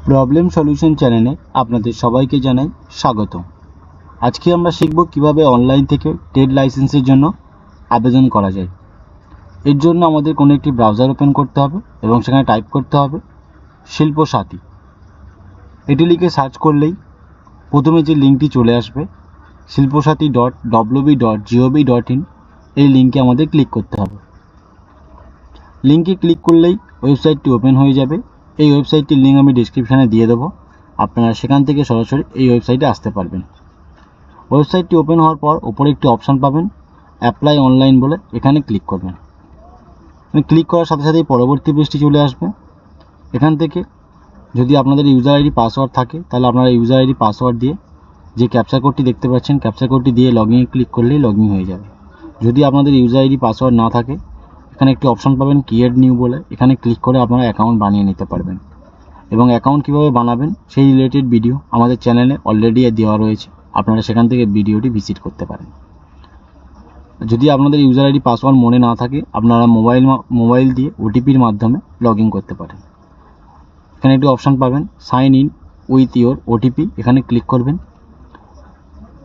Problem solution চ্যানেলে আপনাদের সবাইকে জানাই স্বাগত। আজকে আমরা শিখব কিভাবে অনলাইন থেকে ট্রেড লাইসেন্সের জন্য আবেদন করা যায়। এর জন্য আমাদের কোনো একটি ব্রাউজার ওপেন করতে হবে এবং সেখানে টাইপ করতে হবে শিল্পসাথী। এটি লিখে সার্চ করলেই প্রথমে যে লিঙ্কটি চলে আসবে শিল্পসাথী.wb.gov.in, এই লিঙ্কে আমাদের ক্লিক করতে হবে। লিঙ্কে ক্লিক করলেই ওয়েবসাইটটি ওপেন হয়ে যাবে। এই ওয়েবসাইটটির লিঙ্ক আমি ডিসক্রিপশানে দিয়ে দেবো, আপনারা সেখান থেকে সরাসরি এই ওয়েবসাইটে আসতে পারবেন। ওয়েবসাইটটি ওপেন হওয়ার পর ওপরে একটি অপশান পাবেন অ্যাপ্লাই অনলাইন বলে, এখানে ক্লিক করবেন। ক্লিক করার সাথে সাথেই পরবর্তী পেজটি চলে আসবে। এখান থেকে যদি আপনাদের ইউজার আইডি পাসওয়ার্ড থাকে তাহলে আপনারা ইউজার আইডি পাসওয়ার্ড দিয়ে যে ক্যাপচা কোডটি দেখতে পাচ্ছেন ক্যাপচা কোডটি দিয়ে লগইনে ক্লিক করলেই লগইন হয়ে যাবে। যদি আপনাদের ইউজার আইডি পাসওয়ার্ড না থাকে এখানে একটি অপশান পাবেন ক্রিয়েট নিউ বলে, এখানে ক্লিক করে আপনারা অ্যাকাউন্ট বানিয়ে নিতে পারবেন। এবং অ্যাকাউন্ট কীভাবে বানাবেন সেই রিলেটেড ভিডিও আমাদের চ্যানেলে অলরেডি দেওয়া রয়েছে, আপনারা সেখান থেকে ভিডিওটি ভিজিট করতে পারেন। যদি আপনাদের ইউজার আইডি পাসওয়ার্ড মনে না থাকে আপনারা মোবাইল দিয়ে ওটিপির মাধ্যমে লগ ইন করতে পারেন। এখানে একটি অপশান পাবেন sign in with your OTP, এখানে ক্লিক করবেন।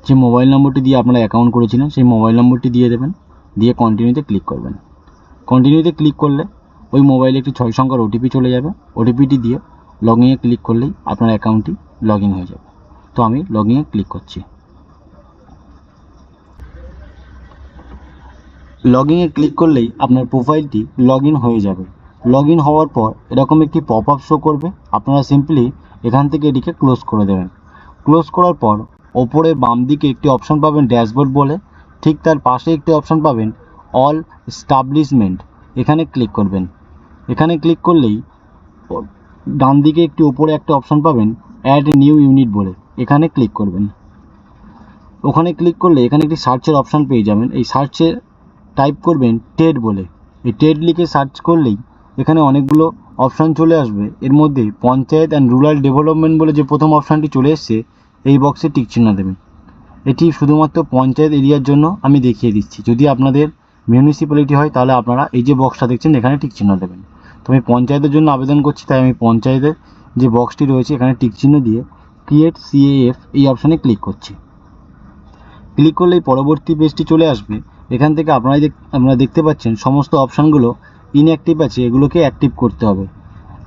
যে মোবাইল নম্বরটি দিয়ে আপনারা অ্যাকাউন্ট করেছিলেন সেই মোবাইল নম্বরটি দিয়ে দেবেন, দিয়ে কন্টিনিউতে ক্লিক করবেন। কন্টিনিউতে ক্লিক করলে ওই মোবাইলে একটি 6 সংখ্যার ওটিপি চলে যাবে। ওটিপিটি দিয়ে লগ ইনে ক্লিক করলেই আপনার অ্যাকাউন্টটি লগ ইন হয়ে যাবে। তো আমি লগ ইনে ক্লিক করছি। লগ ইনে ক্লিক করলেই আপনার প্রোফাইলটি লগ ইন হয়ে যাবে। লগ ইন হওয়ার পর এরকম একটি পপ আপ শো করবে, আপনারা সিম্পলি এখান থেকে এটিকে ক্লোজ করে দেবেন। ক্লোজ করার পর ওপরে বাম দিকে একটি অপশন পাবেন ড্যাশবোর্ড বলে, ঠিক তার পাশে একটি অপশন পাবেন অল এস্টাবলিশমেন্ট, এখানে ক্লিক করবেন। এখানে ক্লিক করলেই ডান দিকে একটি ওপরে একটা অপশন পাবেন অ্যাড নিউ ইউনিট বলে, এখানে ক্লিক করবেন। ওখানে ক্লিক করলে এখানে একটি সার্চের অপশান পেয়ে যাবেন। এই সার্চে টাইপ করবেন টেড বলে, এই টেড লিখে সার্চ করলেই এখানে অনেকগুলো অপশান চলে আসবে। এর মধ্যে পঞ্চায়েত অ্যান্ড রুরাল ডেভেলপমেন্ট বলে যে প্রথম অপশানটি চলে এসছে এই বক্সে টিক চিহ্ন দেবেন। এটি শুধুমাত্র পঞ্চায়েত এরিয়ার জন্য আমি দেখিয়ে দিচ্ছি। যদি আপনাদের মিউনিসিপ্যালিটি হয় তাহলে আপনারা এই যে বক্সটা দেখছেন এখানে টিক চিহ্ন দেবেন। তো আমি পঞ্চায়েতের জন্য আবেদন করছি, তাই আমি পঞ্চায়েতের যে বক্সটি রয়েছে এখানে টিক চিহ্ন দিয়ে ক্রিয়েট সিএএফ এই অপশানে ক্লিক করছি। ক্লিক করলেই পরবর্তী পেজটি চলে আসবে। এখান থেকে আপনারা দেখতে পাচ্ছেন সমস্ত অপশানগুলো ইনঅ্যাক্টিভ আছে, এগুলোকে অ্যাক্টিভ করতে হবে।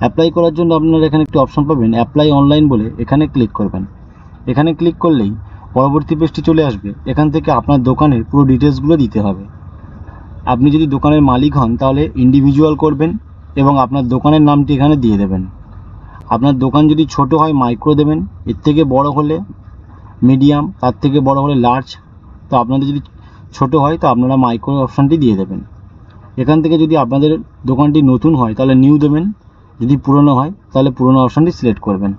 অ্যাপ্লাই করার জন্য আপনারা এখানে একটি অপশান পাবেন অ্যাপ্লাই অনলাইন বলে, এখানে ক্লিক করবেন। এখানে ক্লিক করলেই পরবর্তী পেজটি চলে আসবে। এখান থেকে আপনার দোকানের পুরো ডিটেলসগুলো দিতে হবে। আপনি যদি দোকানের মালিক হন তাহলে ইন্ডিভিজুয়াল করবেন এবং আপনার দোকানের নামটি এখানে দিয়ে দেবেন। আপনার দোকান যদি ছোট হয় মাইক্রো দেবেন, এর থেকে বড় হলে মিডিয়াম, তার থেকে বড় হলে লার্জ। তো আপনাদের যদি ছোট হয় তো আপনারা মাইক্রো অপশানটি দিয়ে দেবেন। এখান থেকে যদি আপনাদের দোকানটি নতুন হয় তাহলে নিউ দেবেন, যদি পুরনো হয় তাহলে পুরনো অপশানটি সিলেক্ট করবেন।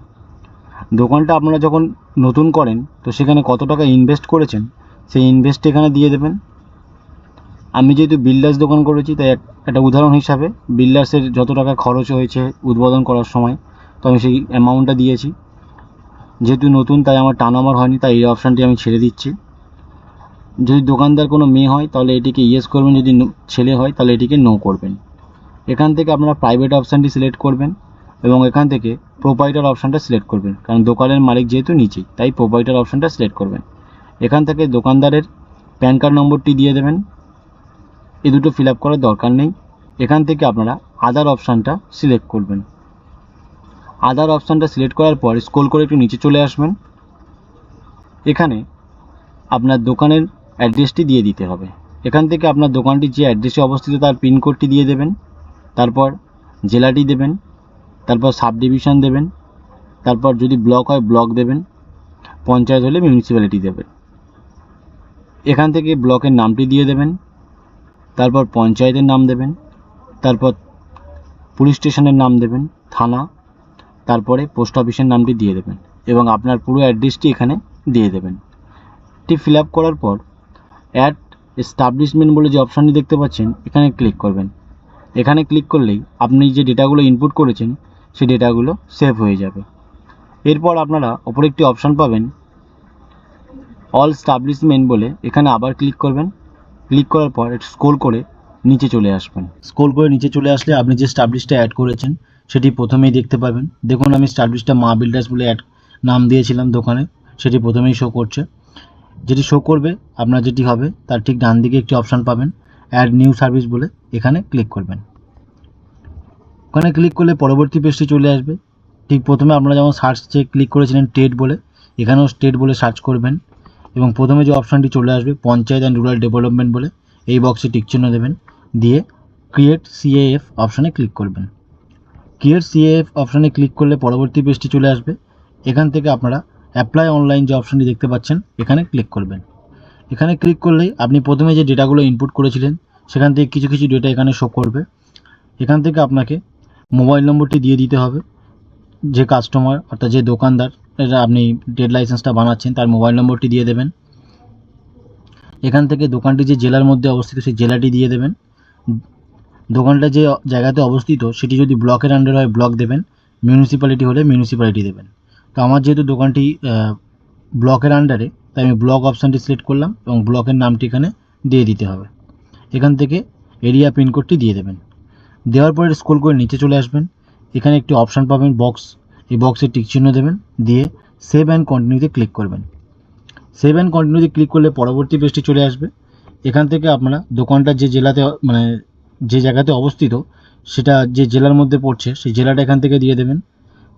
দোকানটা আপনারা যখন নতুন করেন তো সেখানে কত টাকা ইনভেস্ট করেছেন সেই ইনভেস্ট এখানে দিয়ে দেবেন। আমি যেহেতু বিল্ডার্স দোকান করেছি তাই একটা উদাহরণ হিসাবে বিল্ডার্সের যত টাকা খরচ হয়েছে উদ্বোধন করার সময় তো আমি সেই অ্যামাউন্টটা দিয়েছি। যেহেতু নতুন তাই আমার টার্নওভার হয়নি, তাই এই অপশানটি আমি ছেড়ে দিচ্ছি। যদি দোকানদার কোনো মেয়ে হয় তাহলে এটিকে ইয়েস করবেন, যদি ছেলে হয় তাহলে এটিকে নো করবেন। এখান থেকে আপনারা প্রাইভেট অপশানটি সিলেক্ট করবেন এবং এখান থেকে প্রোপাইটার অপশানটা সিলেক্ট করবেন, কারণ দোকানের মালিক যেহেতু নিচেই তাই প্রোপাইটার অপশানটা সিলেক্ট করবেন। এখান থেকে দোকানদারের প্যান কার্ড নম্বরটি দিয়ে দেবেন, এই দুটো ফিল আপ করার দরকার নেই। এখান থেকে আপনারা আদার অপশানটা সিলেক্ট করবেন। আদার অপশানটা সিলেক্ট করার পর স্ক্রল করে একটু নিচে চলে আসবেন। এখানে আপনার দোকানের অ্যাড্রেসটি দিয়ে দিতে হবে। এখান থেকে আপনার দোকানটি যে অ্যাড্রেসে অবস্থিত তার পিনকোডটি দিয়ে দেবেন, তারপর জেলাটি দেবেন, তারপর সাব ডিভিশন দেবেন, তারপর যদি ব্লক হয় ব্লক দেবেন, পঞ্চায়েত হলে মিউনিসিপ্যালিটি দেবেন। এখান থেকে ব্লকের নামটি দিয়ে দেবেন, তারপর পঞ্চায়েতের নাম দেবেন, তারপর পুলিশ স্টেশনের নাম দেবেন, থানা, তারপরে পোস্ট অফিসের নামটি দিয়ে দেবেন এবং আপনার পুরো অ্যাড্রেসটি এখানে দিয়ে দেবেন। এটি ফিল আপ করার পর অ্যাড এস্টাবলিশমেন্ট বলে যে অপশানটি দেখতে পাচ্ছেন এখানে ক্লিক করবেন। এখানে ক্লিক করলেই আপনি যে ডেটাগুলো ইনপুট করেছেন সেই ডেটাগুলো সেভ হয়ে যাবে। এরপর আপনারা ওপরে একটি অপশান পাবেন অল এস্টাবলিশমেন্ট বলে, এখানে আবার ক্লিক করবেন। ক্লিক করার পর একটু স্ক্রল করে নিচে চলে আসবেন। স্ক্রল করে নিচে চলে আসলে আপনি যে এস্টাবলিশটা অ্যাড করেছেন সেটি প্রথমেই দেখতে পাবেন। দেখুন আমি স্টাবলিশটা মা বিল্ডার্স বলে নাম দিয়েছিলাম দোকানে, সেটি প্রথমেই শো করছে। যেটি শো করবে আপনার যেটি হবে তার ঠিক ডান দিকে একটি অপশান পাবেন অ্যাড নিউ সার্ভিস বলে, এখানে ক্লিক করবেন। ওখানে ক্লিক করলে পরবর্তী পেজটি চলে আসবে। ঠিক প্রথমে আপনারা যেমন সার্চে ক্লিক করেছিলেন টেট বলে, এখানেও স্টেট বলে সার্চ করবেন এবং প্রথমে যে অপশানটি চলে আসবে পঞ্চায়েত অ্যান্ড রুরাল ডেভেলপমেন্ট বলে, এই বক্সে টিকচিহ্ন দেবেন, দিয়ে ক্রিয়েট সিএএফ অপশানে ক্লিক করবেন। ক্রিয়েট সিএএফ অপশানে ক্লিক করলে পরবর্তী পেজটি চলে আসবে। এখান থেকে আপনারা অ্যাপ্লাই অনলাইন যে অপশানটি দেখতে পাচ্ছেন এখানে ক্লিক করবেন। এখানে ক্লিক করলেই আপনি প্রথমে যে ডেটাগুলো ইনপুট করেছিলেন সেখান থেকে কিছু কিছু ডেটা এখানে শো করবে। এখান থেকে আপনাকে মোবাইল নম্বরটি দিয়ে দিতে হবে, যে কাস্টমার অর্থাৎ যে দোকানদার আপনি ট্রেড লাইসেন্সটা বানাচ্ছেন তার মোবাইল নম্বরটি দিয়ে দেবেন। এখান থেকে দোকানটি যে জেলার মধ্যে অবস্থিত সেই জেলাটি দিয়ে দেবেন। দোকানটা যে জায়গাতে অবস্থিত সেটি যদি ব্লকের আন্ডারে হয় ব্লক দেবেন, মিউনিসিপ্যালিটি হলে মিউনিসিপ্যালিটি দেবেন। তো আমার যেহেতু দোকানটি ব্লকের আন্ডারে, তাই আমি ব্লক অপশানটি সিলেক্ট করলাম এবং ব্লকের নামটি এখানে দিয়ে দিতে হবে। এখান থেকে এরিয়া পিনকোডটি দিয়ে দেবেন। দেওয়ার পরে স্ক্রল করে নিচে চলে আসবেন, এখানে একটি অপশান পাবেন বক্স, এই বক্সে টিক চিহ্ন দেবেন, দিয়ে সেভ অ্যান্ড কন্টিনিউতে ক্লিক করবেন। সেভ অ্যান্ড কন্টিনিউতে ক্লিক করলে পরবর্তী পেজটি চলে আসবে। এখান থেকে আপনারা দোকানটা যে জেলাতে মানে যে জায়গাতে অবস্থিত সেটা যে জেলার মধ্যে পড়ছে সেই জেলাটা এখান থেকে দিয়ে দেবেন,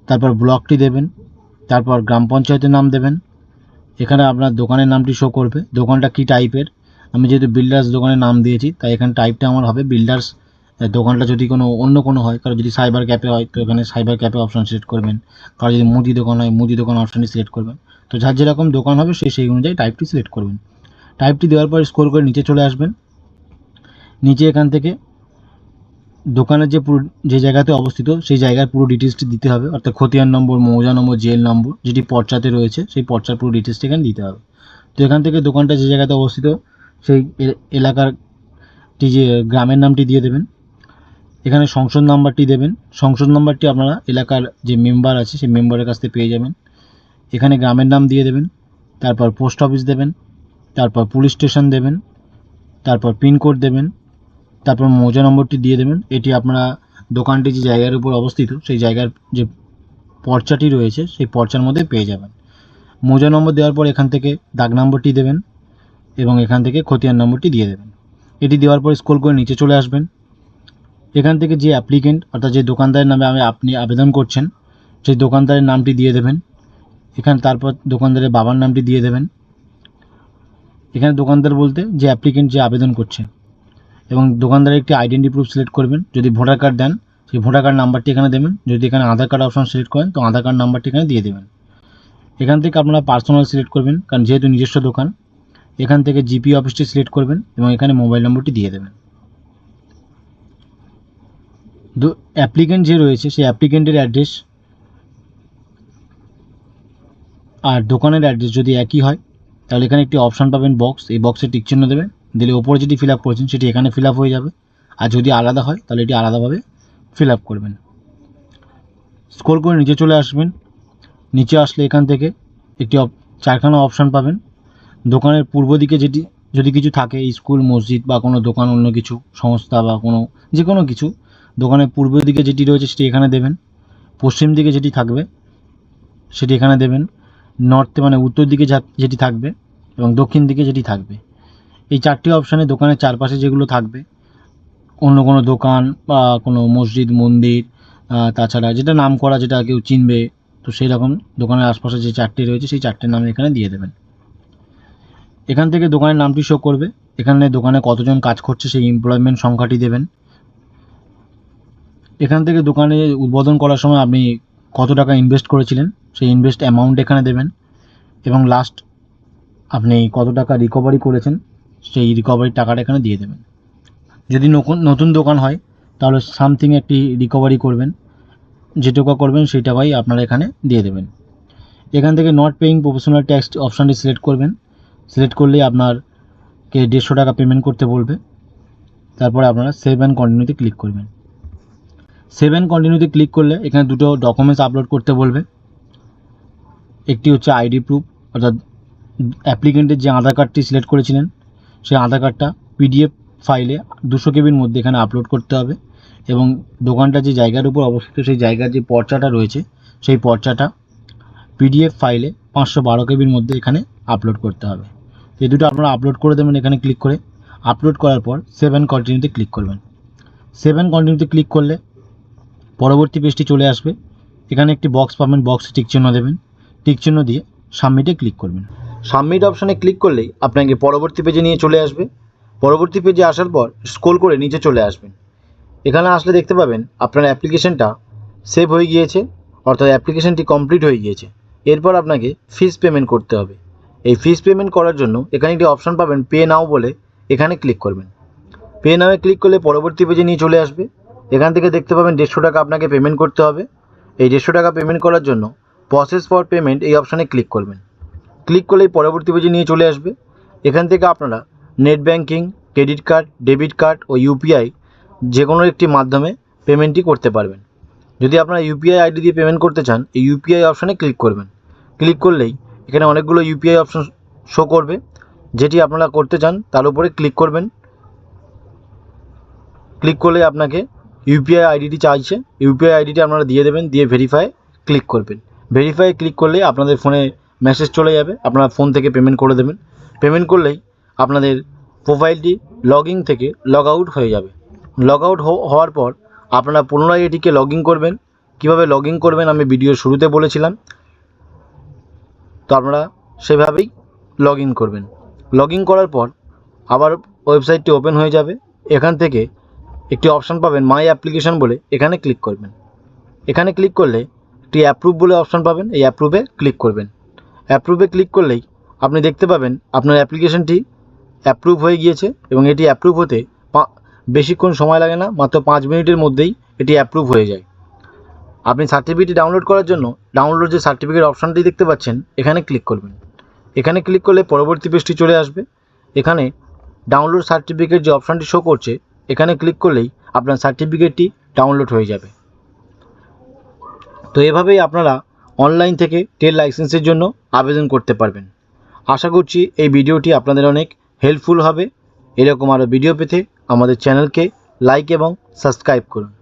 তারপর ব্লকটি দেবেন, তারপর গ্রাম পঞ্চায়েতের নাম দেবেন। এখানে আপনার দোকানের নামটি শো করবে, দোকানটা কী টাইপের। আমি যেহেতু বিল্ডার্স দোকানের নাম দিয়েছি তাই এখানে টাইপটা আমার হবে বিল্ডার্স। দোকানটা যদি অন্য কোনো হয়, কারো যদি সাইবার ক্যাফে হয় তো এখানে সাইবার ক্যাফে অপশান সিলেক্ট করবেন, কারো যদি মুদি দোকান হয় মুদি দোকান অপশানটি সিলেক্ট করবেন। তো যার যেরকম দোকান হবে সেই অনুযায়ী টাইপটি সিলেক্ট করবেন। টাইপটি দেওয়ার পর স্ক্রল করে নিচে চলে আসবেন। নিচে এখান থেকে দোকানের যে জায়গাতে অবস্থিত সেই জায়গার পুরো ডিটেলসটি দিতে হবে, অর্থাৎ খতিয়ান নম্বর, মৌজা নম্বর, জেল নম্বর, যেটি পর্চাতে রয়েছে সেই পর্চার পুরো ডিটেলসটি এখানে দিতে হবে। তো এখান থেকে দোকানটা যে জায়গাতে অবস্থিত সেই এলাকারটি যে গ্রামের নামটি দিয়ে দেবেন। এখানে সংসদ নাম্বারটি দেবেন, সংসদ নাম্বারটি আপনারা এলাকার যে মেম্বার আছে সেই মেম্বারের কাছ থেকে পেয়ে যাবেন। এখানে গ্রামের নাম দিয়ে দেবেন, তারপর পোস্ট অফিস দেবেন, তারপর পুলিশ স্টেশন দেবেন, তারপর পিনকোড দেবেন, তারপর মৌজা নম্বরটি দিয়ে দেবেন। এটি আপনারা দোকানটি যে জায়গার উপর অবস্থিত সেই জায়গার যে পর্চাটি রয়েছে সেই পর্চার মধ্যে পেয়ে যাবেন। মৌজা নম্বর দেওয়ার পর এখান থেকে দাগ নম্বরটি দেবেন এবং এখান থেকে খতিয়ান নম্বরটি দিয়ে দেবেন। এটি দেওয়ার পর স্ক্রল করে নিচে চলে আসবেন। এখান থেকে যে অ্যাপ্লিকেন্ট অর্থাৎ যে দোকানদারের নামে আপনি আবেদন করছেন সেই দোকানদারের নামটি দিয়ে দেবেন। এখানে তারপর দোকানদারের বাবার নামটি দিয়ে দেবেন। এখানে দোকানদার বলতে যে অ্যাপ্লিকেন্ট যে আবেদন করছে, এবং দোকানদারের একটি আইডেন্টি প্রুফ সিলেক্ট করবেন। যদি ভোটার কার্ড দেন সেই ভোটার কার্ড নাম্বারটি এখানে দেবেন, যদি এখানে আধার কার্ড অপশন সিলেক্ট করেন তো আধার কার্ড নাম্বারটি এখানে দিয়ে দেবেন। এখান থেকে আপনারা পার্সোনাল সিলেক্ট করবেন, কারণ যেহেতু নিজস্ব দোকান। এখান থেকে জিপি অফিসটি সিলেক্ট করবেন এবং এখানে মোবাইল নম্বরটি দিয়ে দেবেন। অ্যাপ্লিকেন্ট যে রয়েছে সেই অ্যাপ্লিকেন্টের অ্যাড্রেস আর দোকানের অ্যাড্রেস যদি একই হয় তাহলে এখানে একটি অপশান পাবেন বক্স, এই বক্সে টিক চিহ্ন দেবেন, দিলে ওপরে যেটি ফিল আপ করেছেন সেটি এখানে ফিল আপ হয়ে যাবে। আর যদি আলাদা হয় তাহলে এটি আলাদাভাবে ফিল আপ করবেন। স্ক্রল করে নিচে চলে আসবেন। নিচে আসলে এখান থেকে একটি চারখানা অপশান পাবেন। দোকানের পূর্ব দিকে যেটি যদি কিছু থাকে, স্কুল, মসজিদ বা কোনো দোকান, অন্য কিছু সংস্থা বা যে কোনো কিছু, দোকানের পূর্ব দিকে যেটি রয়েছে সেটি এখানে দেবেন। পশ্চিম দিকে যেটি থাকবে সেটি এখানে দেবেন। নর্থে মানে উত্তর দিকে যেটি থাকবে এবং দক্ষিণ দিকে যেটি থাকবে, এই চারটি অপশানে দোকানের চারপাশে যেগুলো থাকবে, অন্য কোনো দোকান বা কোনো মসজিদ, মন্দির, তাছাড়া যেটা নাম করা, যেটা কেউ চিনবে, তো সেই রকম দোকানের আশপাশে যে চারটি রয়েছে সেই চারটের নাম এখানে দিয়ে দেবেন। এখান থেকে দোকানের নামটি শো করবে। এখানে দোকানে কতজন কাজ করছে সেই এমপ্লয়মেন্ট সংখ্যাটি দেবেন। এখান থেকে দোকানে উদ্বোধন করার সময় আপনি কত টাকা ইনভেস্ট করেছিলেন সেই ইনভেস্ট অ্যামাউন্ট এখানে দেবেন, এবং লাস্ট আপনি কত টাকা রিকভারি করেছেন সেই রিকভারির টাকাটা এখানে দিয়ে দেবেন। যদি নতুন দোকান হয় তাহলে সামথিং একটি রিকভারি করবেন, যেটুকু করবেন সেই টাকাই আপনারা এখানে দিয়ে দেবেন। এখান থেকে নট পেইং প্রফেশনাল ট্যাক্স অপশানটি সিলেক্ট করবেন। সিলেক্ট করলেই আপনারকে 150 টাকা পেমেন্ট করতে বলবে। তারপরে আপনারা সেভ অ্যান্ড কন্টিনিউতে ক্লিক করবেন। সেভ অ্যান্ড কন্টিনিউতে ক্লিক করলে এখানে দুটো ডকুমেন্টস আপলোড করতে বলবে। একটি হচ্ছে আইডি প্রুফ, অর্থাৎ অ্যাপ্লিকেন্টের যে আধার কার্ডটি সিলেক্ট করেছিলেন সেই আধার কার্ডটা পিডিএফ ফাইলে 200 কেবির মধ্যে এখানে আপলোড করতে হবে, এবং দোকানটা যে জায়গার উপর অবস্থিত সেই জায়গার যে পর্চাটা রয়েছে সেই পর্চাটা পিডিএফ ফাইলে 512 কেবির মধ্যে এখানে আপলোড করতে হবে। এই দুটো আপনারা আপলোড করে দেবেন। এখানে ক্লিক করে আপলোড করার পর সেভ অ্যান্ড কন্টিনিউতে ক্লিক করবেন। সেভ অ্যান্ড কন্টিনিউতে ক্লিক করলে পরবর্তী পেজটি চলে আসবে। এখানে একটি বক্স পাবেন, বক্সে টিক চিহ্ন দেবেন, টিক চিহ্ন দিয়ে সাবমিটে ক্লিক করবেন। সাবমিট অপশানে ক্লিক করলেই আপনাকে পরবর্তী পেজে নিয়ে চলে আসবে। পরবর্তী পেজে আসার পর স্ক্রল করে নিচে চলে আসবেন। এখানে আসলে দেখতে পাবেন আপনার অ্যাপ্লিকেশনটা সেভ হয়ে গিয়েছে, অর্থাৎ অ্যাপ্লিকেশনটি কমপ্লিট হয়ে গিয়েছে। এরপর আপনাকে ফিস পেমেন্ট করতে হবে। এই ফিস পেমেন্ট করার জন্য এখানে একটি অপশান পাবেন পে নাও বলে, এখানে ক্লিক করবেন। পে নাওয়ে ক্লিক করলে পরবর্তী পেজে নিয়ে চলে আসবে। এখান থেকে দেখতে পাবেন 150 টাকা আপনাকে পেমেন্ট করতে হবে। এই 150 টাকা পেমেন্ট করার জন্য প্রসেস ফর পেমেন্ট এই অপশানে ক্লিক করবেন। ক্লিক করলেই পরবর্তী পেজে নিয়ে চলে আসবে। এখান থেকে আপনারা net banking, credit card, debit card ও ইউপিআই যে কোনো একটি মাধ্যমে পেমেন্টটি করতে পারবেন। যদি আপনারা ইউপিআই আইডি দিয়ে পেমেন্ট করতে চান, এই ইউপিআই অপশানে ক্লিক করবেন। ক্লিক করলেই এখানে অনেকগুলো ইউপিআই অপশান শো করবে। যেটি আপনারা করতে চান তার উপরে ক্লিক করবেন। ক্লিক করলে আপনাকে ইউপিআই আইডিটি চাইছে, ইউপিআই আইডিটি আপনারা দিয়ে দেবেন, দিয়ে ভেরিফাই ক্লিক করবেন। ভেরিফাই ক্লিক করলে আপনাদের ফোনে মেসেজ চলে যাবে, আপনারা ফোন থেকে পেমেন্ট করে দেবেন। পেমেন্ট করলেই আপনাদের প্রোফাইলটি লগ ইন থেকে লগ আউট হয়ে যাবে। লগ আউট হওয়ার পর আপনারা পুনরায় এটিকে লগ ইন করবেন। কীভাবে লগ ইন করবেন আমি ভিডিওর শুরুতে বলেছিলাম, তো আপনারা সেভাবেই লগ ইন করবেন। লগ ইন করার পর আবার ওয়েবসাইটটি ওপেন হয়ে যাবে। এখান থেকে একটি অপশান পাবেন মাই অ্যাপ্লিকেশন বলে, এখানে ক্লিক করবেন। এখানে ক্লিক করলে একটি অ্যাপ্রুভ বলে অপশান পাবেন, এই অ্যাপ্রুভে ক্লিক করবেন। অ্যাপ্রুভে ক্লিক করলেই আপনি দেখতে পাবেন আপনার অ্যাপ্লিকেশনটি অ্যাপ্রুভ হয়ে গিয়েছে এবং এটি অ্যাপ্রুভ হতে বেশিক্ষণ সময় লাগে না, মাত্র 5 মিনিটের মধ্যেই এটি অ্যাপ্রুভ হয়ে যায়। আপনি সার্টিফিকেটটি ডাউনলোড করার জন্য ডাউনলোড যে সার্টিফিকেট অপশানটি দেখতে পাচ্ছেন এখানে ক্লিক করবেন। এখানে ক্লিক করলে পরবর্তী পেজটি চলে আসবে। এখানে ডাউনলোড সার্টিফিকেট যে অপশানটি শো করছে এখানে ক্লিক করলেই আপনার সার্টিফিকেটটি ডাউনলোড হয়ে যাবে। তো এভাবেই আপনারা অনলাইন থেকে ট্রেড লাইসেন্সের জন্য আবেদন করতে পারবেন। আশা করছি এই ভিডিওটি আপনাদের অনেক হেল্পফুল হবে। এরকম আরও ভিডিও পেতে আমাদের চ্যানেলকে লাইক এবং সাবস্ক্রাইব করুন।